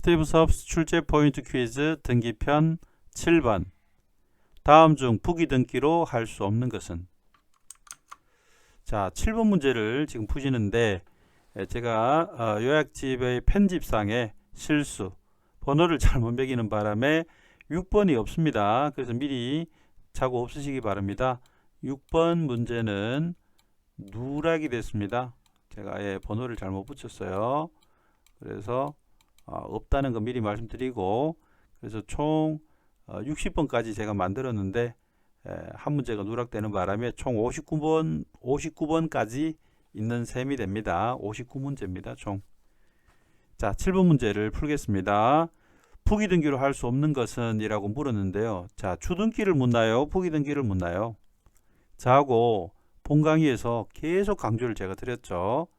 스티브 섭스 출제 포인트 퀴즈 등기편 7번. 다음 중 부기 등기로 할 수 없는 것은? 자, 7번 문제를 지금 푸시는데 제가 요약집의 편집상에 실수, 번호를 잘못 매기는 바람에 6번이 없습니다. 그래서 미리 자고 없으시기 바랍니다. 6번 문제는 누락이 됐습니다. 제가 번호를 잘못 붙였어요. 그래서 없다는 거 미리 말씀드리고, 그래서 총 60번까지 제가 만들었는데 한 문제가 누락되는 바람에 총 59번까지 있는 셈이 됩니다. 59문제입니다. 총. 자, 7번 문제를 풀겠습니다. 부기 등기로 할 수 없는 것은 이라고 물었는데요. 자, 주등기를 묻나요? 부기 등기를 묻나요? 자하고 본 강의에서 계속 강조를 제가 드렸죠.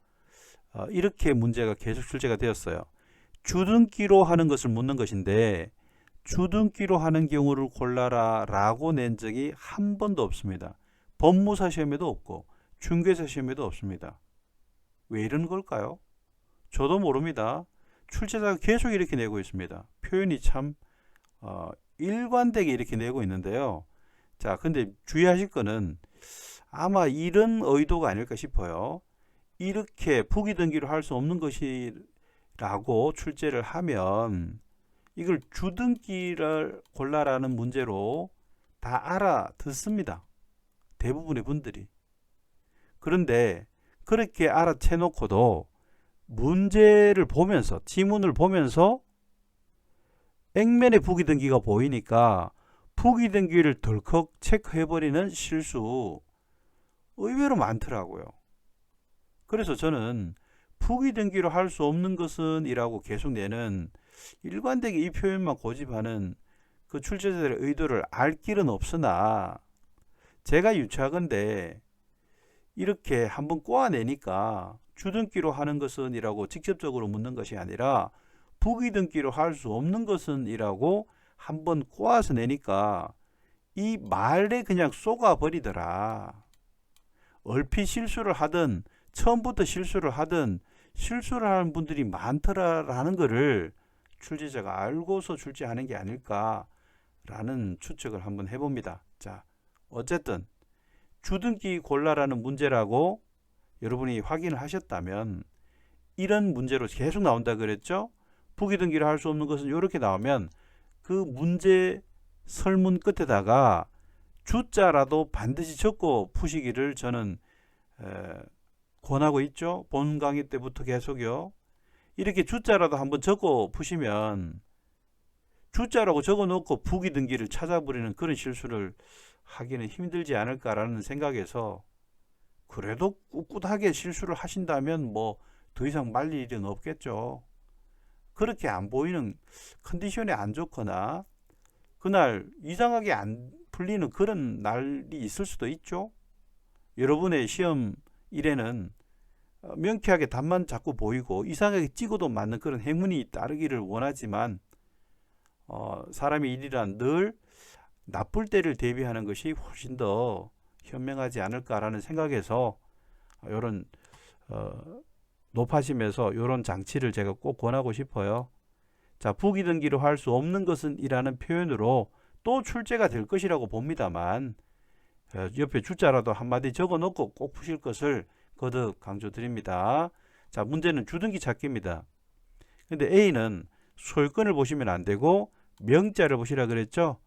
이렇게 문제가 계속 출제가 되었어요. 주등기로 하는 것을 묻는 것인데 주등기로 하는 경우를 골라라 라고 낸 적이 한 번도 없습니다. 법무사 시험에도 없고 중개사 시험에도 없습니다. 왜 이런 걸까요? 저도 모릅니다. 출제자가 계속 이렇게 내고 있습니다. 표현이 참 일관되게 이렇게 내고 있는데요. 자, 근데 주의하실 거는 아마 이런 의도가 아닐까 싶어요. 이렇게 부기 등기로 할 수 없는 것이라고 출제를 하면 이걸 주등기를 골라라는 문제로 다 알아듣습니다. 대부분의 분들이. 그런데 그렇게 알아채 놓고도 문제를 보면서, 지문을 보면서 액면의 부기 등기가 보이니까 부기 등기를 덜컥 체크해버리는 실수 의외로 많더라고요. 그래서 저는 부기 등기로 할 수 없는 것은 이라고 계속 내는 일관되게 이 표현만 고집하는 그 출제자들의 의도를 알 길은 없으나 제가 유추하건대 이렇게 한번 꼬아내니까 주등기로 하는 것은 이라고 직접적으로 묻는 것이 아니라 부기 등기로 할 수 없는 것은 이라고 한번 꼬아서 내니까 이 말에 그냥 쏘가버리더라. 얼핏 실수를 하든 처음부터 실수를 하든 실수를 하는 분들이 많더라라는 것을 출제자가 알고서 출제하는 게 아닐까라는 추측을 한번 해봅니다. 자, 어쨌든 주등기 골라라는 문제라고 여러분이 확인을 하셨다면 이런 문제로 계속 나온다 그랬죠? 부기 등기를 할 수 없는 것은 이렇게 나오면 그 문제 설문 끝에다가 주자라도 반드시 적고 푸시기를 저는 권하고 있죠. 본 강의 때부터 계속요. 이렇게 주자라도 한번 적어 푸시면 주자라고 적어 놓고 부기 등기를 찾아버리는 그런 실수를 하기는 힘들지 않을까라는 생각에서, 그래도 꿋꿋하게 실수를 하신다면 뭐 더 이상 말릴 일은 없겠죠. 그렇게 안 보이는, 컨디션이 안 좋거나 그날 이상하게 안 풀리는 그런 날이 있을 수도 있죠. 여러분의 시험 일에는 명쾌하게 답만 자꾸 보이고 이상하게 찍어도 맞는 그런 행운이 따르기를 원하지만 사람의 일이란 늘 나쁠 때를 대비하는 것이 훨씬 더 현명하지 않을까라는 생각에서 이런 높아심에서 이런 장치를 제가 꼭 권하고 싶어요. 자, 부기 등기로 할 수 없는 것은 이라는 표현으로 또 출제가 될 것이라고 봅니다만 옆에 주자라도 한마디 적어 놓고 꼭 푸실 것을 거듭 강조드립니다. 자, 문제는 주등기 찾기입니다. 근데 A는 소유권을 보시면 안 되고 명자를 보시라 그랬죠.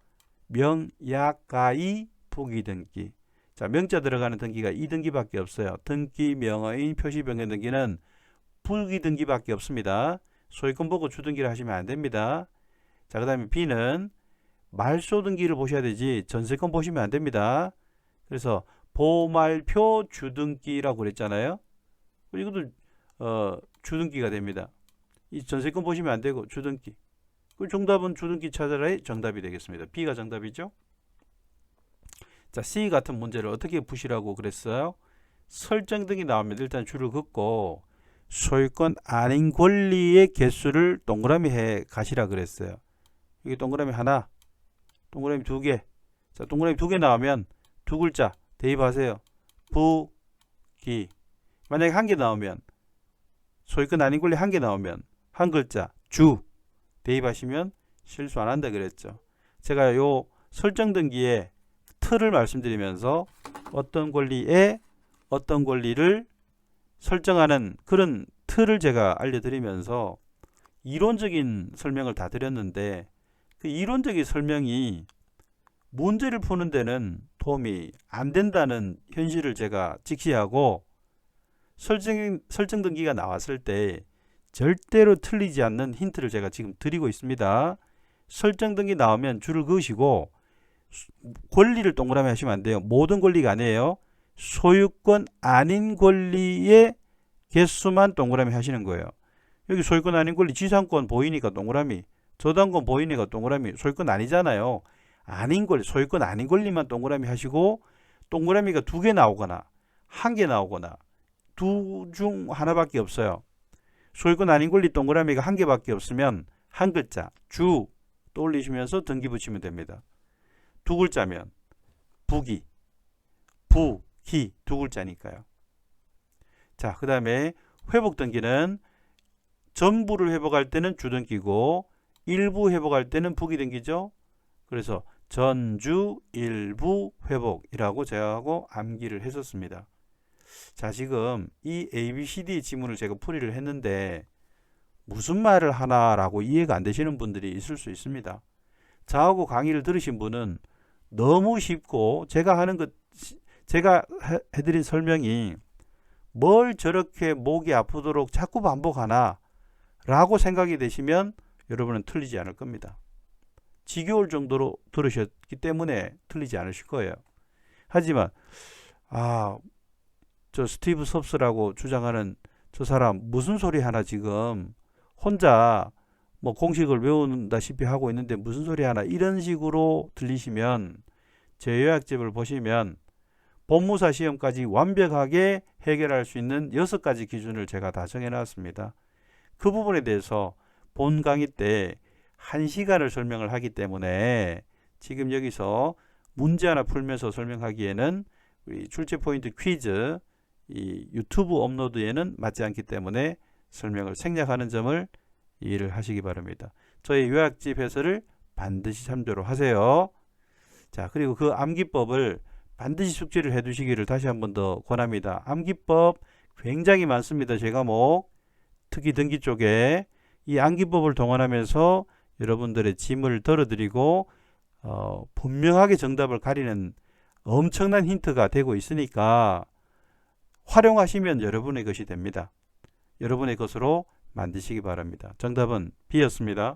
명, 약, 가이, 부기 등기. 자, 명자 들어가는 등기가 이 등기밖에 없어요. 등기, 명의인, 표시변경 등기는 부기 등기밖에 없습니다. 소유권 보고 주등기를 하시면 안 됩니다. 자, 그 다음에 B는 말소 등기를 보셔야 되지 전세권 보시면 안 됩니다. 그래서 보말표 주등기라고 그랬잖아요. 이것도 주등기가 됩니다. 이 전세권 보시면 안 되고 주등기. 그 정답은 주등기 찾아라의 정답이 되겠습니다. B가 정답이죠. 자, C 같은 문제를 어떻게 푸시라고 그랬어요? 설정 등이 나오면 일단 줄을 긋고 소유권 아닌 권리의 개수를 동그라미 해 가시라 그랬어요. 여기 동그라미 하나, 동그라미 두 개. 자, 동그라미 두 개 나오면 두 글자 대입하세요. 부기. 만약에 한 개 나오면, 소유권 아닌 권리 한 개 나오면 한 글자 주 대입하시면 실수 안 한다 그랬죠. 제가 요 설정 등기의 틀을 말씀드리면서 어떤 권리에 어떤 권리를 설정하는 그런 틀을 제가 알려드리면서 이론적인 설명을 다 드렸는데 그 이론적인 설명이 문제를 푸는 데는 도움이 안 된다는 현실을 제가 직시하고 설정 등기가 나왔을 때 절대로 틀리지 않는 힌트를 제가 지금 드리고 있습니다. 설정 등기 나오면 줄을 그으시고 권리를 동그라미 하시면 안 돼요. 모든 권리가 아니에요. 소유권 아닌 권리의 개수만 동그라미 하시는 거예요. 여기 소유권 아닌 권리 지상권 보이니까 동그라미, 저당권 보이니까 동그라미, 소유권 아니잖아요. 아닌 권리, 소유권 아닌 권리만 동그라미 하시고 동그라미가 2개 나오거나 1개 나오거나 두 중 하나밖에 없어요. 소유권 아닌 권리 동그라미가 1개밖에 없으면 한 글자 주 떠올리시면서 등기 붙이면 됩니다. 2글자면 부기, 부기 2글자니까요. 자, 그 다음에 회복 등기는 전부를 회복할 때는 주등기고 일부 회복할 때는 부기 등기죠. 그래서 전주 일부 회복이라고 제가 하고 암기를 했었습니다. 자, 지금 이 ABCD 지문을 제가 풀이를 했는데 무슨 말을 하나라고 이해가 안 되시는 분들이 있을 수 있습니다. 저하고 강의를 들으신 분은 너무 쉽고 제가 하는 것, 제가 해드린 설명이 뭘 저렇게 목이 아프도록 자꾸 반복하나 라고 생각이 되시면 여러분은 틀리지 않을 겁니다. 지겨울 정도로 들으셨기 때문에 틀리지 않으실 거예요. 하지만 저 스티브 섭스라고 주장하는 저 사람 무슨 소리 하나 지금 혼자 뭐 공식을 외운다시피 하고 있는데 무슨 소리 하나 이런 식으로 들리시면 제 요약집을 보시면 법무사 시험까지 완벽하게 해결할 수 있는 6가지 기준을 제가 다 정해놨습니다. 그 부분에 대해서 본 강의 때 1시간을 설명을 하기 때문에 지금 여기서 문제 하나 풀면서 설명하기에는 우리 출제 포인트 퀴즈 이 유튜브 업로드에는 맞지 않기 때문에 설명을 생략하는 점을 이해를 하시기 바랍니다. 저희 요약집 해설을 반드시 참조를 하세요. 자, 그리고 그 암기법을 반드시 숙지를 해 두시기를 다시 한 번 더 권합니다. 암기법 굉장히 많습니다. 제 과목 특히 등기 쪽에 이 암기법을 동원하면서 여러분들의 짐을 덜어드리고 분명하게 정답을 가리는 엄청난 힌트가 되고 있으니까 활용하시면 여러분의 것이 됩니다. 여러분의 것으로 만드시기 바랍니다. 정답은 B였습니다.